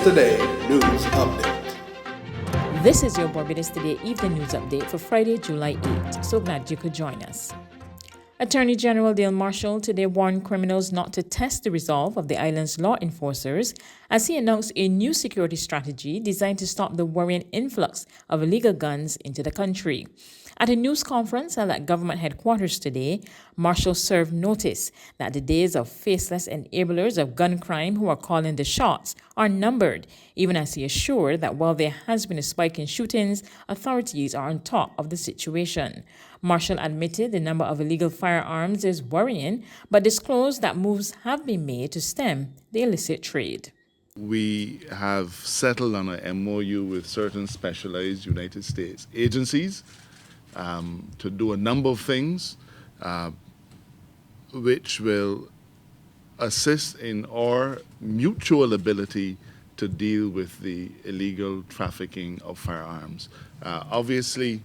Today News Update. This is your Barbados Today Evening News Update for Friday, July 8. So glad you could join us. Attorney General Dale Marshall today warned criminals not to test the resolve of the island's law enforcers as he announced a new security strategy designed to stop the worrying influx of illegal guns into the country. At a news conference held at government headquarters today, Marshall served notice that the days of faceless enablers of gun crime who are calling the shots are numbered, even as he assured that while there has been a spike in shootings, authorities are on top of the situation. Marshall admitted the number of illegal firearms is worrying, but disclosed that moves have been made to stem the illicit trade. We have settled on an MOU with certain specialized United States agencies to do a number of things which will assist in our mutual ability to deal with the illegal trafficking of firearms. Obviously,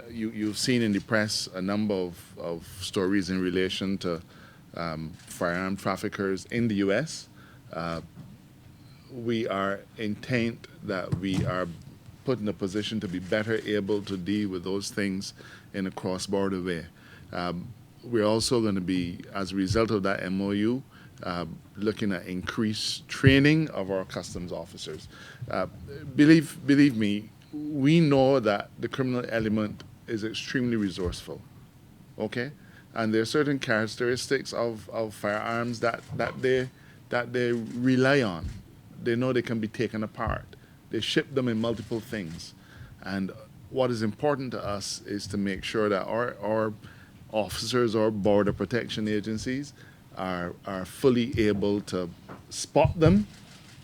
you've seen in the press a number of stories in relation to firearm traffickers in the U.S. We are intent that we are put in a position to be better able to deal with those things in a cross-border way. We're also going to be, as a result of that MOU, looking at increased training of our customs officers. Believe me, we know that the criminal element is extremely resourceful, okay? And there are certain characteristics of firearms that they rely on. They know they can be taken apart. They ship them in multiple things. And what is important to us is to make sure that our officers or border protection agencies are fully able to spot them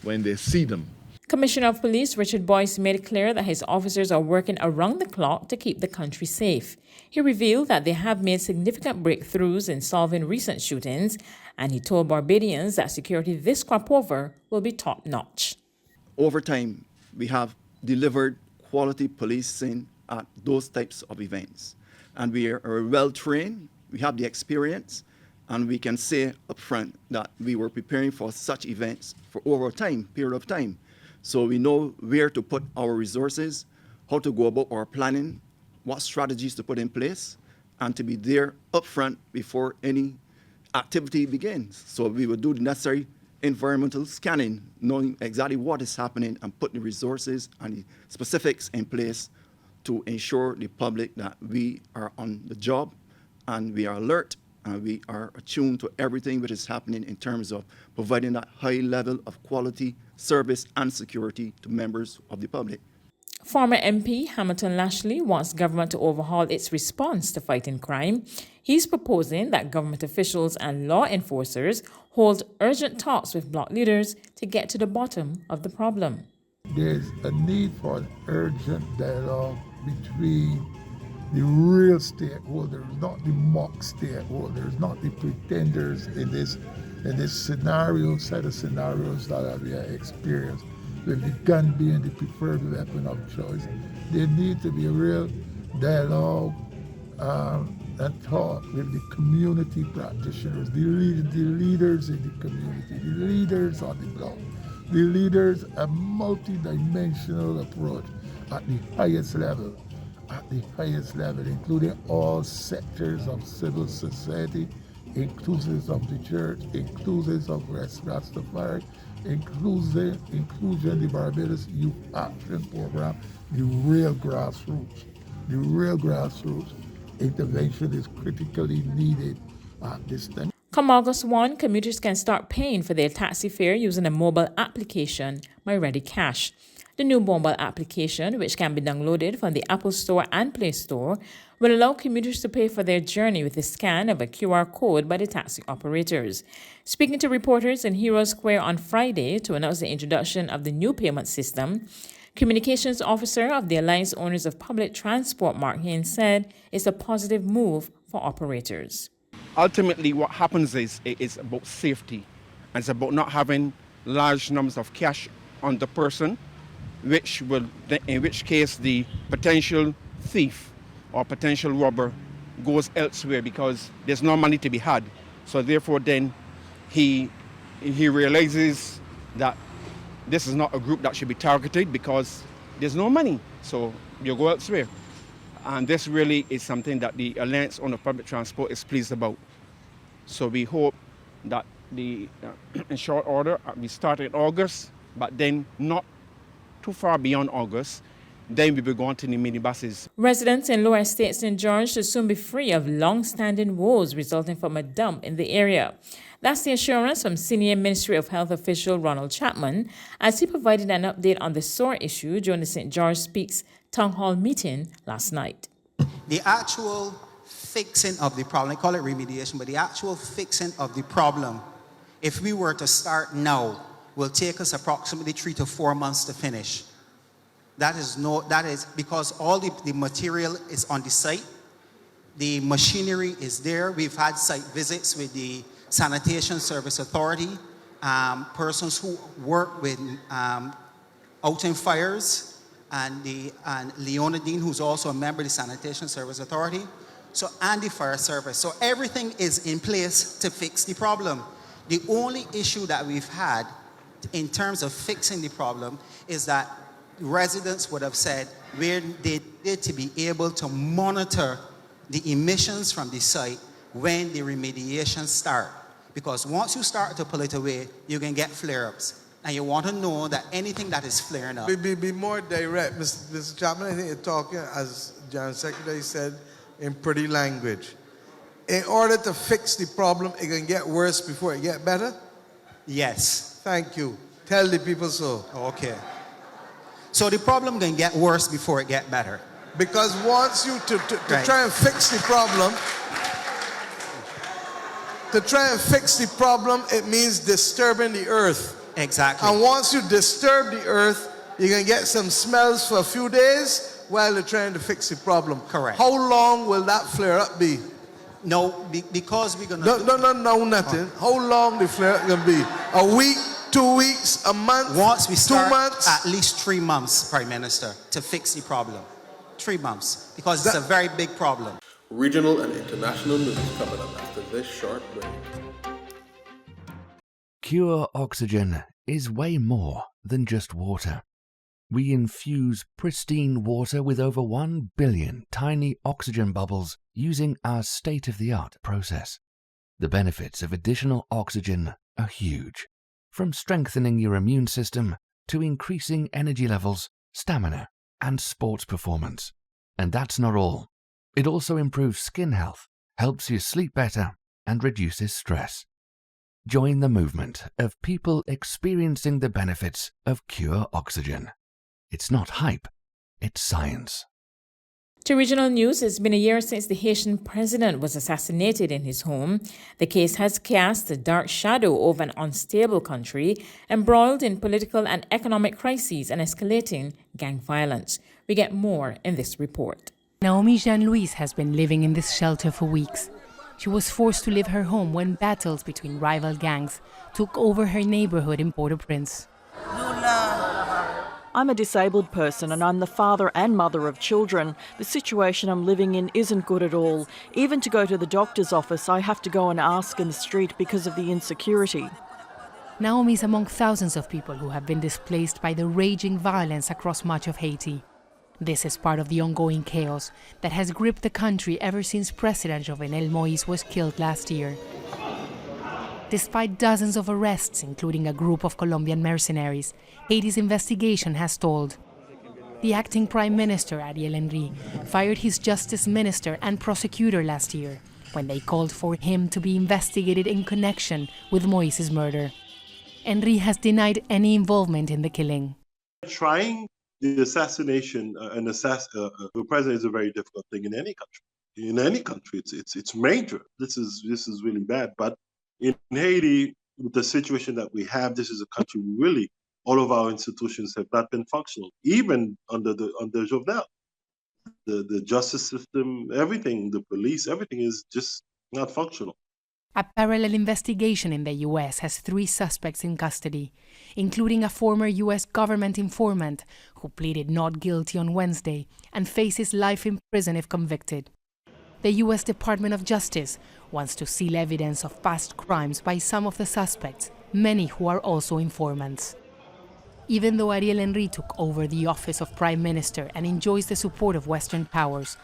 when they see them. Commissioner of Police Richard Boyce made it clear that his officers are working around the clock to keep the country safe. He revealed that they have made significant breakthroughs in solving recent shootings, and he told Barbadians that security this crop over will be top-notch. Over time, we have delivered quality policing at those types of events. And we are well trained, we have the experience, and we can say up front that we were preparing for such events for over a period of time. So we know where to put our resources, how to go about our planning, what strategies to put in place, and to be there up front before any activity begins. So we will do the necessary environmental scanning, knowing exactly what is happening and putting the resources and the specifics in place to ensure the public that we are on the job and we are alert and we are attuned to everything that is happening in terms of providing that high level of quality, service and security to members of the public. Former MP Hamilton Lashley wants government to overhaul its response to fighting crime. He's proposing that government officials and law enforcers hold urgent talks with bloc leaders to get to the bottom of the problem. There's a need for an urgent dialogue between the real stakeholders, not the mock stakeholders, not the pretenders in this scenario, set of scenarios that we have experienced, with the gun being the preferred weapon of choice. There need to be a real dialogue and talk with the community practitioners, the leaders in the community, the leaders on the block, the leaders, a multi-dimensional approach at the highest level, including all sectors of civil society, inclusive of the church, inclusive of Rastafari, inclusion the Barbados Youth Action Program, the real grassroots intervention is critically needed at this time. Come August 1, commuters can start paying for their taxi fare using a mobile application, MyReadyCa. The new mobile application, which can be downloaded from the Apple Store and Play Store, will allow commuters to pay for their journey with a scan of a QR code by the taxi operators. Speaking to reporters in Hero Square on Friday to announce the introduction of the new payment system, Communications Officer of the Alliance Owners of Public Transport, Mark Haynes, said it's a positive move for operators. Ultimately, what happens is it's about safety, and it's about not having large numbers of cash on the person, in which case the potential thief or potential robber goes elsewhere because there's no money to be had. So therefore then he realizes that this is not a group that should be targeted because there's no money, so you go elsewhere. And this really is something that the Alliance on Public Transport is pleased about. So we hope that in short order, we start in August, but then not too far beyond August, then we will go on to the minibuses. Residents in Lower Estate St. George should soon be free of long-standing woes resulting from a dump in the area. That's the assurance from Senior Ministry of Health official Ronald Chapman as he provided an update on the SOAR issue during the St. George Speaks Town Hall meeting last night. The actual fixing of the problem, I call it remediation, but the actual fixing of the problem, if we were to start now, will take us approximately 3 to 4 months to finish. That is because all the material is on the site, the machinery is there. We've had site visits with the Sanitation Service Authority, persons who work with outing fires, and Leonidine, who's also a member of the Sanitation Service Authority, and the fire service. So everything is in place to fix the problem. The only issue that we've had in terms of fixing the problem is that residents would have said where they need to be able to monitor the emissions from the site when the remediation start. Because once you start to pull it away, you can get flare-ups. And you want to know that anything that is flaring up. Be more direct, Mr. Chapman. I think you're talking, as General Secretary said, in pretty language. In order to fix the problem, it can get worse before it get better? Yes. Thank you. Tell the people so. Okay. So the problem can get worse before it get better. Because once you Right. try and fix the problem, it means disturbing the earth. Exactly. And once you disturb the earth, you can get some smells for a few days while you're trying to fix the problem. Correct. How long will that flare up be? No, because we're gonna No, nothing. How long the flare up gonna be? A week, 2 weeks, a month? Once we start, 2 months? at least 3 months, Prime Minister, to fix the problem. 3 months, because it's a very big problem. Regional and international news coming up after this short break. Pure oxygen is way more than just water. We infuse pristine water with over 1 billion tiny oxygen bubbles using our state-of-the-art process. The benefits of additional oxygen are huge, from strengthening your immune system to increasing energy levels, stamina, and sports performance. And that's not all. It also improves skin health, helps you sleep better, and reduces stress. Join the movement of people experiencing the benefits of pure oxygen. It's not hype, it's science. To regional news, it's been a year since the Haitian president was assassinated in his home. The case has cast a dark shadow over an unstable country, embroiled in political and economic crises and escalating gang violence. We get more in this report. Naomi Jean-Louise has been living in this shelter for weeks. She was forced to leave her home when battles between rival gangs took over her neighborhood in Port-au-Prince. I'm a disabled person and I'm the father and mother of children. The situation I'm living in isn't good at all. Even to go to the doctor's office, I have to go and ask in the street because of the insecurity. Naomi is among thousands of people who have been displaced by the raging violence across much of Haiti. This is part of the ongoing chaos that has gripped the country ever since President Jovenel Moïse was killed last year. Despite dozens of arrests, including a group of Colombian mercenaries, Haiti's investigation has stalled. The acting Prime Minister, Ariel Henry, fired his justice minister and prosecutor last year when they called for him to be investigated in connection with Moïse's murder. Henry has denied any involvement in the killing. Trying the assassination the president is a very difficult thing in any country. In any country, it's major. This is really bad. But in Haiti, with the situation that we have, this is a country really all of our institutions have not been functional, even under Jovenel. The justice system, everything, the police, everything is just not functional. A parallel investigation in the U.S. has 3 suspects in custody, including a former U.S. government informant who pleaded not guilty on Wednesday and faces life in prison if convicted. The U.S. Department of Justice wants to seal evidence of past crimes by some of the suspects, many who are also informants. Even though Ariel Henry took over the office of Prime Minister and enjoys the support of Western powers,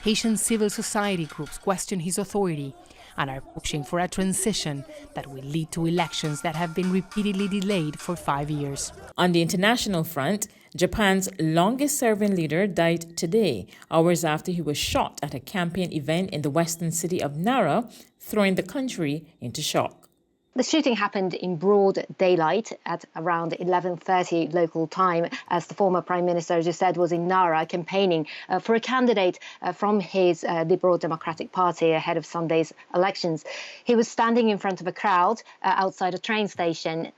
Haitian civil society groups question his authority and are pushing for a transition that will lead to elections that have been repeatedly delayed for 5 years. On the international front, Japan's longest-serving leader died today, hours after he was shot at a campaign event in the western city of Nara, throwing the country into shock. The shooting happened in broad daylight at around 11:30 local time, as the former Prime Minister, as you said, was in Nara campaigning for a candidate from his Liberal Democratic Party ahead of Sunday's elections. He was standing in front of a crowd outside a train station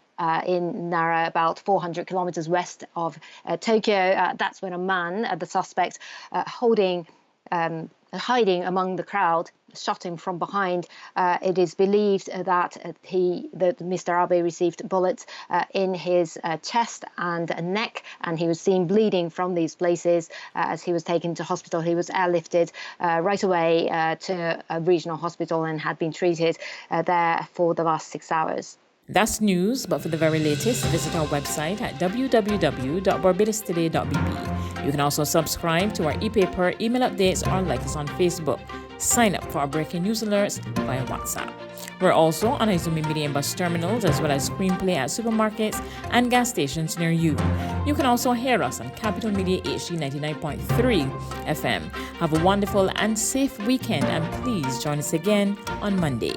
in Nara, about 400 kilometers west of Tokyo. That's when a man, the suspect, hiding among the crowd, shot him from behind. It is believed that Mr. Abe received bullets in his chest and neck, and he was seen bleeding from these places. As he was taken to hospital, he was airlifted right away to a regional hospital and had been treated there for the last 6 hours. That's news, but for the very latest, visit our website at www.barbadostoday.bb. You can also subscribe to our e-paper, email updates, or like us on Facebook. Sign up for our breaking news alerts via WhatsApp. We're also on Izumi Media and bus terminals, as well as screenplay at supermarkets and gas stations near you. You can also hear us on Capital Media HD 99.3 FM. Have a wonderful and safe weekend, and please join us again on Monday.